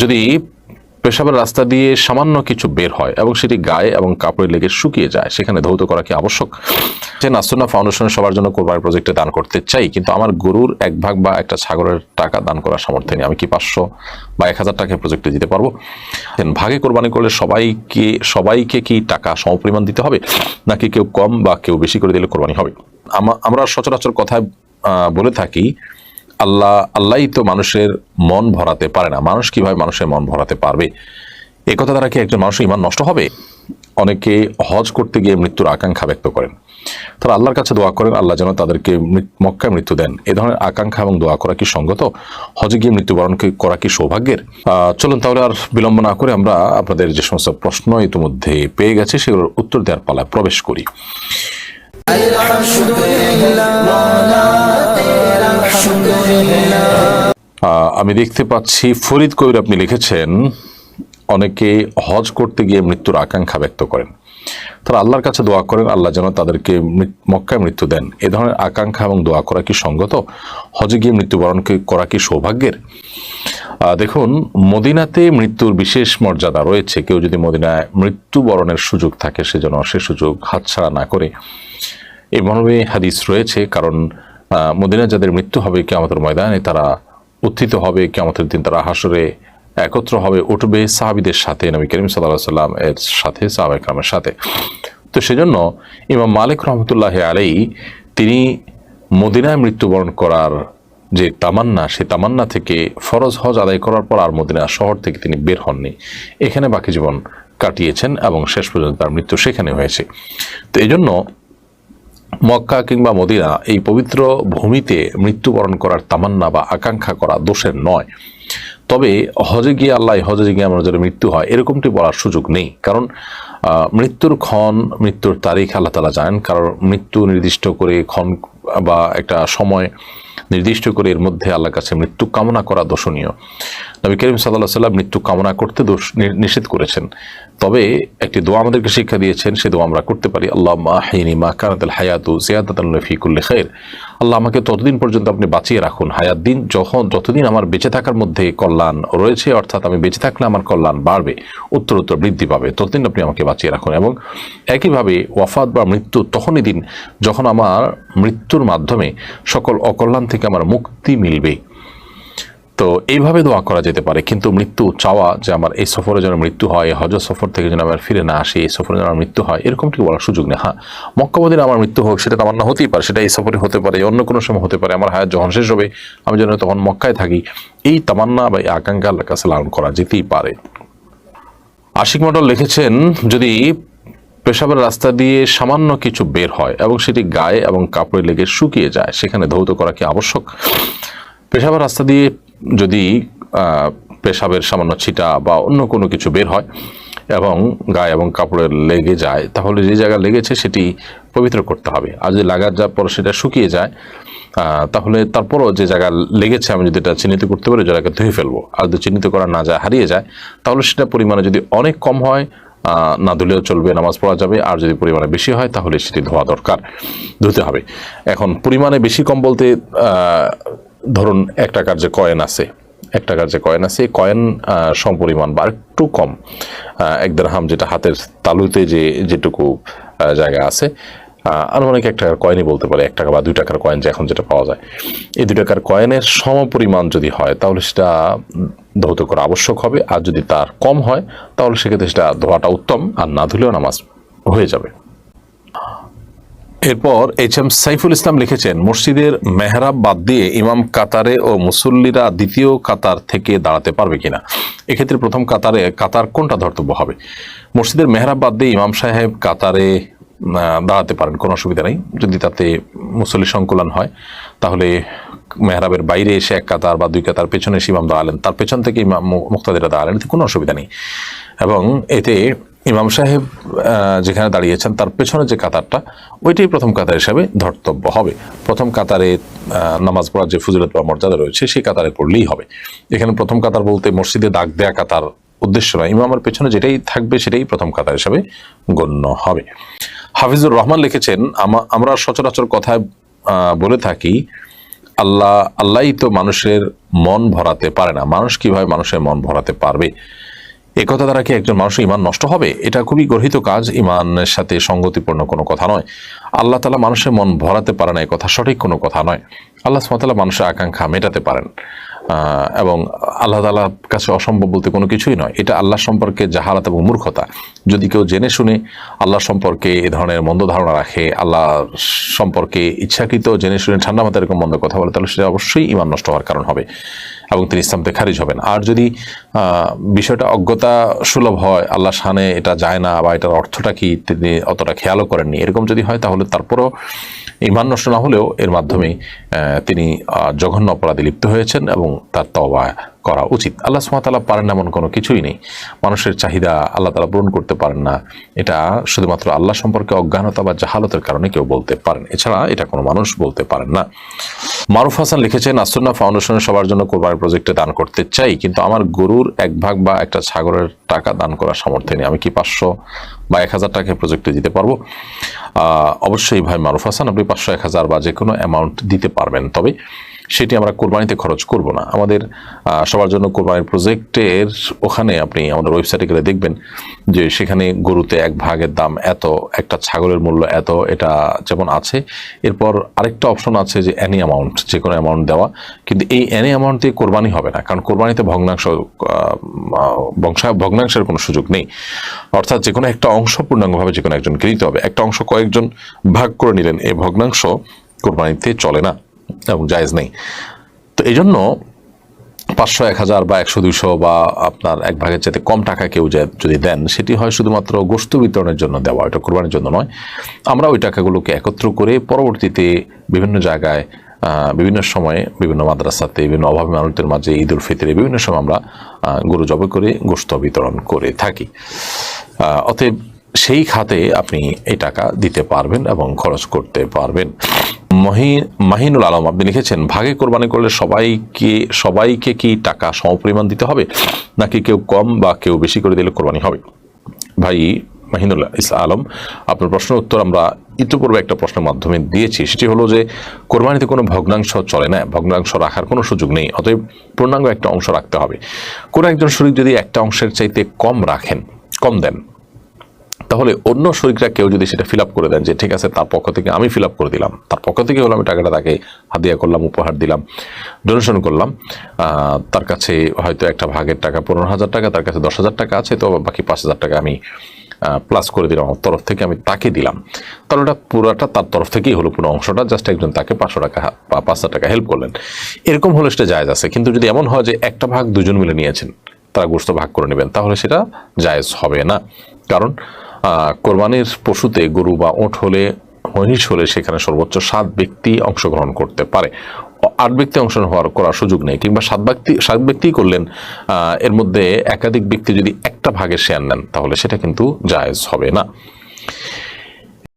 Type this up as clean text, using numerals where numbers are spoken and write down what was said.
যদি পেশাবের রাস্তা দিয়ে সামান্য কিছু বের হয় এবং সেটি গায়ে এবং কাপড়ে লেগে শুকিয়ে যায়, সেখানে ধৌত করা কি আবশ্যক? যে নাসুন্নাহ ফাউন্ডেশন সবার জন্য কোরবানির প্রজেক্টে দান করতে চাই, কিন্তু আমার গরুর 1 ভাগ বা একটা ছাগলের টাকা দান করার সামর্থ্য নেই, আমি কি 500 বা 1000 টাকা প্রজেক্টে দিতে পারবো? ভাগে কোরবানি করলে সবাইকে কি টাকা সমপরিমাণ দিতে হবে, নাকি কেউ কম বা কেউ বেশি করে দিলে কোরবানি হবে? আমরা সচরাচর কথায় বলে থাকি, আল্লাহই তো মানুষের মন ভরাতে পারে না, মানুষ কিভাবে মানুষের মন ভরাতে পারবে? এই কথা দ্বারা কি একজন মানুষের ঈমান নষ্ট হবে? অনেকে হজ করতে গিয়ে মৃত্যুর আকাঙ্ক্ষা ব্যক্ত করেন, তারা আল্লাহর কাছে দোয়া করেন আল্লাহ যেন তাদেরকে মক্কায় মৃত্যু দেন। এ ধরনের আকাঙ্ক্ষা এবং দোয়া করা কি সঙ্গত? হজে গিয়ে মৃত্যুবরণ করা কি সৌভাগ্যের? চলুন তাহলে আর বিলম্ব না করে আমরা আপনাদের যে সমস্ত প্রশ্ন ইতিমধ্যে পেয়ে গেছি সেগুলোর উত্তর দেওয়ার পালায় প্রবেশ করি। আমি দেখতে পাচ্ছি ফরিদ কবির আপনি লিখেছেন, অনেকে হজ করতে গিয়ে মৃত্যুর আকাঙ্ক্ষা ব্যক্ত করেন, তারা আল্লাহর কাছে দোয়া করেন আল্লাহ যেন তাদেরকে মক্কায় মৃত্যু দেন। এ ধরনের আকাঙ্ক্ষা এবং দোয়া করা কি সঙ্গত? হজে গিয়ে মৃত্যুবরণ করা কি সৌভাগ্যের? দেখুন, মদিনাতে মৃত্যুর বিশেষ মর্যাদা রয়েছে। কেউ যদি মদিনায় মৃত্যুবরণের সুযোগ থাকে সেজন্য সে সুযোগ হাতছাড়া না করে। এই মর্মে হাদিস রয়েছে, কারণ মদিনায় যাদের মৃত্যু হবে কিয়ামতের ময়দানে তারা উত্থিত হবে, কিয়ামতের দিন তারা হাসরে একত্র হবে, উঠবে সাহাবীদের সাথে, নবী করিম সাল্লাল্লাহু আলাইহি ওয়াসাল্লাম এর সাথে, সাহাবায়ে কেরামের সাথে। তো সেজন্য ইমাম মালিক রহমতুল্লাহি আলাইহি তিনি মদিনায় মৃত্যুবরণ করার যে তামান্না, সেই তামান্না থেকে ফরজ হজ আদায় করার পর আর মদিনা শহর থেকে তিনি বের হননি, এখানে বাকি জীবন কাটিয়েছেন এবং শেষ পর্যন্ত তার মৃত্যু সেখানে হয়েছে। তো এই জন্য মক্কা কিংবা মদিনা এই পবিত্র ভূমিতে মৃত্যুবরণ করার তামান্না বা আকাঙ্ক্ষা করা দোষের নয়। তবে হজে গিয়ে হজে গিয়ে আমার যদি মৃত্যু হয় এরকমটি বলার সুযোগ নেই, কারণ মৃত্যুর ক্ষণ, মৃত্যুর তারিখ আল্লাহ তাআলা জানেন। কারণ মৃত্যু নির্দিষ্ট করে ক্ষণ বা একটা সময় নির্দিষ্ট করে এর মধ্যে আল্লাহর কাছে মৃত্যু কামনা করা দোষণীয়। নবী করিম সাল্লাল্লাহু আলাইহি ওয়াসাল্লাম মৃত্যু কামনা করতে নিষেধ করেছেন, তবে একটি দোয়া আমাদেরকে শিক্ষা দিয়েছেন, সে দোয়া আমরা করতে পারি। আল্লাহুম্মা আহইনি মা কানাতিল হায়াতু জিয়াদাতান ফি কুল্লি খাইর। আল্লাহ আমাকে ততদিন পর্যন্ত আপনি বাঁচিয়ে রাখুন, হায়াত দিন, যতদিন আমার বেঁচে থাকার মধ্যে কল্যাণ রয়েছে, অর্থাৎ আমি বেঁচে থাকলে আমার কল্যাণ বাড়বে, উত্তর বৃদ্ধি পাবে, ততদিন আপনি আমাকে বাঁচিয়ে রাখুন। এবং একইভাবে ওয়াফাত বা মৃত্যু তখনই দিন যখন আমার মৃত্যুর মাধ্যমে সকল অকল্যাণ থেকে আমার মুক্তি মিলবে। তো এইভাবে দোয়া করা যেতে পারে, কিন্তু মৃত্যু চাওয়া যে আমার এই সফরে যেন মৃত্যু হয়, হজ সফর থেকে যেন আমার ফিরে না আসি, এই সফরে যেন আমার মৃত্যু হয়, এরকমটি বলার সুযোগ নেই। হ্যাঁ, মক্কা মদিনা আমার মৃত্যু হোক, সেটা তামান্না হতেই পারে, সেটা এই সফরে হতে পারে, অন্য কোনো সময় হতে পারে, আমার হায়াত যখন শেষ হবে আমি যেন তখন মক্কায় থাকি, এই তামান্না বা এই আকাঙ্ক্ষা আল্লাহর কাছে লালন করা যেতেই পারে। আশিক মণ্ডল লিখেছেন, যদি পেশাবের রাস্তা দিয়ে সামান্য কিছু বের হয় এবং সেটি গায়ে এবং কাপড়ে লেগে শুকিয়ে যায়, সেখানে ধৌত করা কি আবশ্যক? পেশাবের রাস্তা দিয়ে যদি পেশাবের সামান্য ছিটা বা অন্য কোনো কিছু বের হয় এবং গায়ে এবং কাপড়ে লেগে যায়, তাহলে যে জায়গা লেগেছে সেটি পবিত্র করতে হবে। আর যদি লাগার যাওয়ার পর সেটা শুকিয়ে যায়, তাহলে তারপরও যে জায়গা লেগেছে আমি যদি এটা চিহ্নিত করতে পারি, জায়গাকে ধুয়ে ফেলবো। আর যদি চিহ্নিত করা না যায়, হারিয়ে যায়, তাহলে সেটা পরিমাণে যদি অনেক কম হয় না ধুলেও চলবে, নামাজ পড়া যাবে। আর যদি পরিমাণে বেশি হয় তাহলে সেটি ধোয়া দরকার, ধুতে হবে। এখন পরিমাণে বেশি কম বলতে ধরুন 1 টাকার যে কয়েন আছে, 1 টাকার যে কয়েন আছে, কয়েন সমপরিমাণ বা একটু কম, 1 দিরহাম যেটা হাতের তালুতে যেটুকু জায়গা আছে, আনুমানিক 1 টাকার কয়েনই বলতে পারে, 1 টাকা বা 2 টাকার কয়েন যে এখন যেটা পাওয়া যায়, এই 2 টাকার কয়েনের সমপরিমাণ যদি হয় তাহলে সেটা ধৌত করা আবশ্যক হবে। আর যদি তার কম হয় তাহলে সেক্ষেত্রে সেটা ধোয়াটা উত্তম, আর না ধুলেও নামাজ হয়ে যাবে। এরপর HM সাইফুল ইসলাম লিখেছেন, মসজিদের মেহরাব বাদ দিয়ে ইমাম কাতারে ও মুসল্লিরা দ্বিতীয় কাতার থেকে দাঁড়াতে পারবে কিনা? এক্ষেত্রে প্রথম কাতার কোনটা ধর্তব্য হবে? মসজিদের মেহরাব বাদ দিয়ে ইমাম সাহেব কাতারে দাঁড়াতে পারেন, কোনো অসুবিধা নেই। যদি তাতে মুসল্লি সংকুলন হয় তাহলে মেহরাবের বাইরে এসে 1 কাতার বা 2 কাতার পেছনে এসে ইমাম দাঁড়ালেন, তার পেছন থেকে ইমাম মুক্তাদিরা দাঁড়ালেন, এতে কোনো অসুবিধা নেই। এবং এতে ইমাম সাহেব যেখানে দাঁড়িয়েছেন তার পেছনে যে কাতারটা, ওইটাই প্রথম কাতার হিসাবে ধর্তব্য হবে। প্রথম কাতারে নামাজ পড়ার যে ফজিলত বা মর্যাদা রয়েছে সেই কাতারে পড়লেই হবে। এখানে প্রথম কাতার বলতে মসজিদে দাগ দেয়া কাতার উদ্দেশ্য নয়, ইমামের পেছনে যেটাই থাকবে সেটাই প্রথম কাতার হিসাবে গণ্য হবে। হাফিজুর রহমান লিখেছেন, আমরা সচরাচর কথায় বলে থাকি, আল্লাহই তো মানুষের মন ভরাতে পারে না, মানুষ কিভাবে মানুষের মন ভরাতে পারবে? এই কথা দ্বারা কি একজন মানুষের ইমান নষ্ট হবে? এটা খুবই গর্হিত কাজ, ইমানের সাথে সঙ্গতিপূর্ণ কোনো কথা নয়। আল্লাহ তাআলা মানুষের মন ভরাতে পারে না, এই কথা সঠিক কোনো কথা নয়। আল্লাহ সুবহানাহু ওয়া তাআলা মানুষের আকাঙ্ক্ষা মেটাতে পারেন, এবং আল্লাহ তাআলার কাছে অসম্ভব বলতে কোনো কিছুই নয়। এটা আল্লাহ সম্পর্কে জাহালাত এবং মূর্খতা। যদি কেউ জেনে শুনে আল্লাহ সম্পর্কে এ ধরনের মন্দ ধারণা রাখে, আল্লাহ সম্পর্কে ইচ্ছাকৃত জেনে শুনে ঠান্ডা মাথায় এরকম মন্দ কথা বলে, তাহলে সেটা অবশ্যই ইমান নষ্ট হওয়ার কারণ হবে এবং তিনি ইসলাম থেকে খারিজ হবেন। আর যদি বিষয়টা অজ্ঞতা সুলভ হয়, আল্লাহ শানে এটা যায় না বা এটার অর্থটা কি তিনি অতটা খেয়ালও করেননি, এরকম যদি হয়, তাহলে তারপরও ইমান নষ্ট না হলেও এর মাধ্যমে তিনি জঘন্য অপরাধে লিপ্ত হয়েছেন এবং তার তওবা করা উচিত। আল্লাহ সুবহানাহু ওয়া তাআলা পারেন এমন কোনো কিছুই নেই। মানুষের চাহিদা আল্লাহ তাআলা পূরণ করতে পারেন না, এটা শুধুমাত্র আল্লাহ সম্পর্কে অজ্ঞানতা বা জাহালতের কারণে কেউ বলতে পারেন, এছাড়া এটা কোনো মানুষ বলতে পারেন না। মারুফ হাসান লিখেছেন, আসুন্নাহ ফাউন্ডেশনের সবার জন্য কোরবানির প্রজেক্টে দান করতে চাই, কিন্তু আমার গরুর 1 ভাগ বা একটা ছাগলের টাকা দান করার সামর্থ্য নেই। আমি কি 500 বা 1000 টাকা প্রজেক্টে দিতে পারবো? অবশ্যই ভাই মারুফ হাসান, আপনি 500, 1000 বা যে কোনো অ্যামাউন্ট দিতে পারবেন, তবে সেটি আমরা কোরবানিতে খরচ করব না। আমাদের সবার জন্য কোরবানির প্রজেক্টের ওখানে আপনি আমাদের ওয়েবসাইটে গেলে দেখবেন যে সেখানে গরুতে 1 ভাগের দাম এত, একটা ছাগলের মূল্য এত, এটা যেমন আছে। এরপর আরেকটা অপশন আছে যে অ্যানি অ্যামাউন্ট, যে কোনো অ্যামাউন্ট দেওয়া, কিন্তু এই অ্যানি অ্যামাউন্ট দিয়ে কোরবানি হবে না, কারণ কোরবানিতে ভগ্নাংশের কোনো সুযোগ নেই। অর্থাৎ যে কোনো একটা অংশ পূর্ণাঙ্গভাবে যে কোনো একজনকে দিতে হবে। একটা অংশ কয়েকজন ভাগ করে নিলেন, এই ভগ্নাংশ কোরবানিতে চলে না এবং জায়েজ নেই। তো এই জন্য 500, 1000 বা 100, 200 বা আপনার 1 ভাগের চাইতে কম টাকা কেউ যদি দেন, সেটি হয় শুধুমাত্র গোশত বিতরণের জন্য দেওয়া, এটা কোরবানির জন্য নয়। আমরা ওই টাকাগুলোকে একত্র করে পরবর্তীতে বিভিন্ন জায়গায়, বিভিন্ন সময়ে, বিভিন্ন মাদ্রাসাতে, বিভিন্ন অভাবী মানুষদের মাঝে, ঈদ উল ফিতরে বিভিন্ন সময় আমরা গরু জবাই করে গোশত বিতরণ করে থাকি। অতএব সেই খাতে আপনি এই টাকা দিতে পারবেন এবং খরচ করতে পারবেন। মাহিনুল আলম আপনি লিখেছেন, ভাগে কোরবানি করলে সবাইকে কি টাকা সমপরিমাণ দিতে হবে, নাকি কেউ কম বা কেউ বেশি করে দিলে কোরবানি হবে? ভাই মাহিনুল আলম, আপনার প্রশ্নের উত্তর আমরা ইতিপূর্বে একটা প্রশ্নের মাধ্যমে দিয়েছি। সেটি হলো যে কোরবানিতে কোনো ভগ্নাংশ চলে না, ভগ্নাংশ রাখার কোনো সুযোগ নেই। অতএব পূর্ণাঙ্গ একটা অংশ রাখতে হবে। কোনো একজন শরীক যদি একটা অংশের চাইতে কম রাখেন, কম দেন, তাহলে অন্য শরীকরা কেউ যদি সেটা ফিল আপ করে দেন যে ঠিক আছে, তার পক্ষ থেকে আমি ফিল আপ করে দিলাম, তার পক্ষ থেকে হলো আমি টাকাটা তাকে হাদিয়া করলাম, উপহার দিলাম, ডোনেশন করলাম, তার কাছে হয়তো একটা ভাগের টাকা 15,000 টাকা, তার কাছে 10,000 টাকা আছে, তো বাকি 5,000 টাকা আমি প্লাস করে দিলাম, আমার তরফ থেকে আমি তাকে দিলাম, তাহলে ওটা পুরোটা তার তরফ থেকেই হলো, পুরো অংশটা, জাস্ট একজন তাকে 500 টাকা বা 5,000 টাকা হেল্প করলেন, এরকম হলে সেটা জায়েজ আছে। কিন্তু যদি এমন হয় যে একটা ভাগ দুজন মিলে নিয়েছেন, তারা গোশত ভাগ করে নেবেন, তাহলে সেটা জায়েজ হবে না। কারণ কোরবানির পশুতে গরু বা ওট হলে, মহিষ হলে, সেখানে সর্বোচ্চ 7 ব্যক্তি অংশগ্রহণ করতে পারে, 8 ব্যক্তি অংশগ্রহণ করার সুযোগ নেই, কিংবা 7 ব্যক্তি করলেন, এর মধ্যে একাধিক ব্যক্তি যদি একটা ভাগে শেয়ার নেন, তাহলে সেটা কিন্তু জায়েজ হবে না।